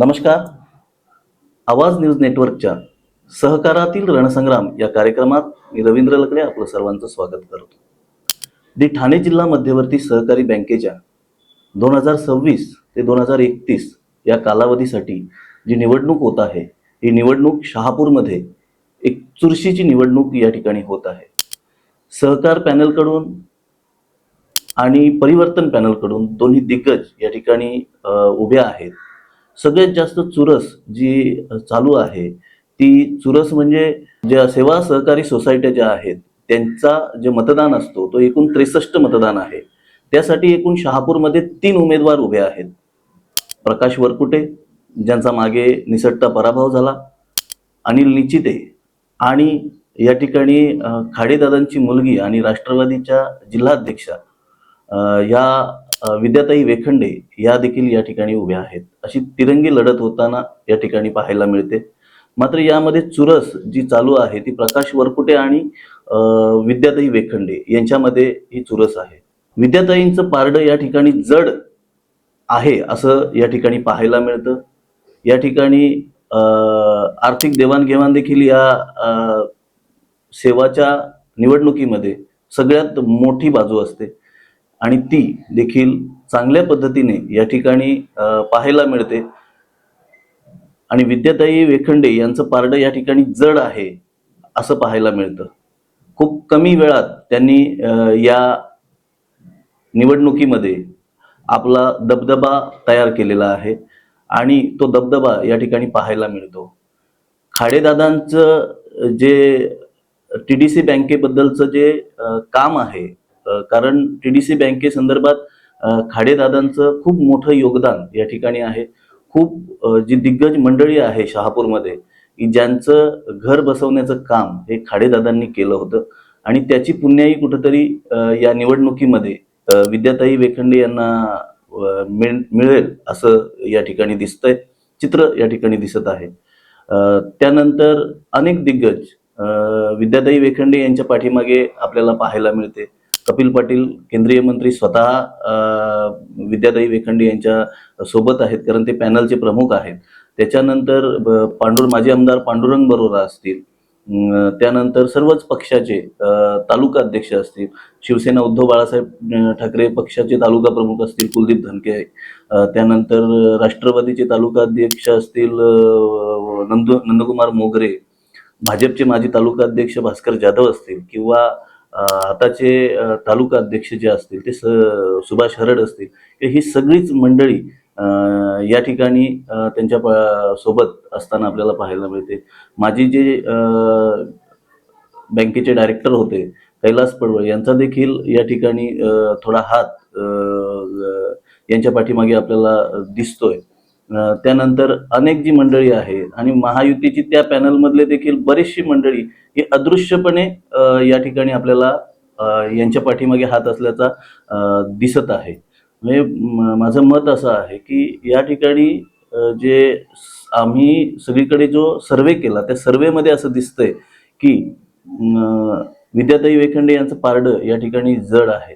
नमस्कार. आवाज न्यूज नेटवर्कच्या सहकारातील रणसंग्राम या कार्यक्रमात मी रवींद्र लकडे आपलं सर्वांचं स्वागत करतो. ठाणे जिल्हा मध्यवर्ती सहकारी बँकेच्या 2026 ते 2031 या कालावधीसाठी जी निवडणूक होत आहे, ही निवडणूक शहापूरमध्ये एक चुरशीची निवडणूक या ठिकाणी होत आहे. सहकार पॅनलकडून आणि परिवर्तन पॅनलकडून दोन्ही दिग्गज या ठिकाणी उभे आहेत. सगळ्यात जास्त चुरस जी चालू आहे ती चुरस म्हणजे ज्या सेवा सहकारी सोसायट्या ज्या आहेत त्यांचा जे मतदान असतो तो एकूण 63 मतदान आहे. त्यासाठी एकूण शहापूरमध्ये 3 उमेदवार उभे आहेत. प्रकाश वरकुटे ज्यांचा मागे निसटता पराभव झाला, अनिल निचिते आणि या ठिकाणी खाडेदादांची मुलगी आणि राष्ट्रवादीच्या जिल्हाध्यक्षा या विद्याताई वेखंडे या देखील या ठिकाणी उभ्या आहेत. अशी तिरंगी लढत होताना या ठिकाणी पाहायला मिळते. मात्र यामध्ये चुरस जी चालू आहे ती प्रकाश वरकुटे आणि विद्याताई वेखंडे यांच्यामध्ये ही चुरस आहे. विद्याताईंचं पारडं या ठिकाणी जड आहे असं या ठिकाणी पाहायला मिळतं. या ठिकाणी आर्थिक देवाणघेवाण देखील या सेवाच्या निवडणुकीमध्ये सगळ्यात मोठी बाजू असते आणि ती देखील चांगल्या पद्धतीने या ठिकाणी पाहायला मिळते. आणि विद्याताई वेखंडे यांचं पारडं या ठिकाणी जड आहे असं पाहायला मिळतं. खूप कमी वेळात त्यांनी या निवडणुकीमध्ये आपला दबदबा तयार केलेला आहे आणि तो दबदबा या ठिकाणी पाहायला मिळतो. खाडेदादांचं जे TDC बँकेबद्दलचं जे काम आहे, कारण TDC बँकेसंदर्भात खाडेदादांचं खूप मोठं योगदान या ठिकाणी आहे. खूप जी दिग्गज मंडळी आहे शहापूरमध्ये की ज्यांचं घर बसवण्याचं काम हे खाडेदादांनी केलं होतं आणि त्याची पुण्याई कुठंतरी या निवडणुकीमध्ये विद्याताई वेखंडे यांना मिळेल असं या ठिकाणी दिसतंय, चित्र या ठिकाणी दिसत आहे. त्यानंतर अनेक दिग्गज विद्याताई वेखंडे यांच्या पाठीमागे आपल्याला पाहायला मिळते. कपिल पाटील केंद्रीय मंत्री स्वतः विद्याताई वेखंडे यांच्या सोबत आहेत, कारण ते पॅनलचे प्रमुख आहेत. त्याच्यानंतर माजी आमदार पांडुरंग बरोरा असतील, त्यानंतर सर्वच पक्षाचे तालुका अध्यक्ष असतील, शिवसेना उद्धव बाळासाहेब ठाकरे पक्षाचे तालुका प्रमुख असतील कुलदीप धनके, त्यानंतर राष्ट्रवादीचे तालुका अध्यक्ष असतील नंदकुमार मोगरे, भाजपचे माजी तालुका अध्यक्ष भास्कर जाधव असतील किंवा आताचे तालुका अध्यक्ष जे असतील ते सुभाष हरड असतील, ही सगळीच मंडळी या ठिकाणी त्यांच्या सोबत असताना आपल्याला पाहायला मिळते. माजी जे बँकेचे डायरेक्टर होते कैलास पडवळ यांचा देखील या ठिकाणी थोडा हात यांच्या पाठीमागे आपल्याला दिसतोय. त्यानंतर अनेक जी मंडळी आहेत आणि महायुतीची त्या पॅनलमधले देखील बरीचशी मंडळी ही अदृश्यपणे या ठिकाणी आपल्याला यांच्या पाठीमागे हात असल्याचा दिसत आहे. म्हणजे माझं मत असं आहे की या ठिकाणी जे आम्ही सगळीकडे जो सर्वे केला त्या सर्वेमध्ये असं दिसतंय की विद्याताई वेखंडे यांचं पारडं या ठिकाणी जड आहे.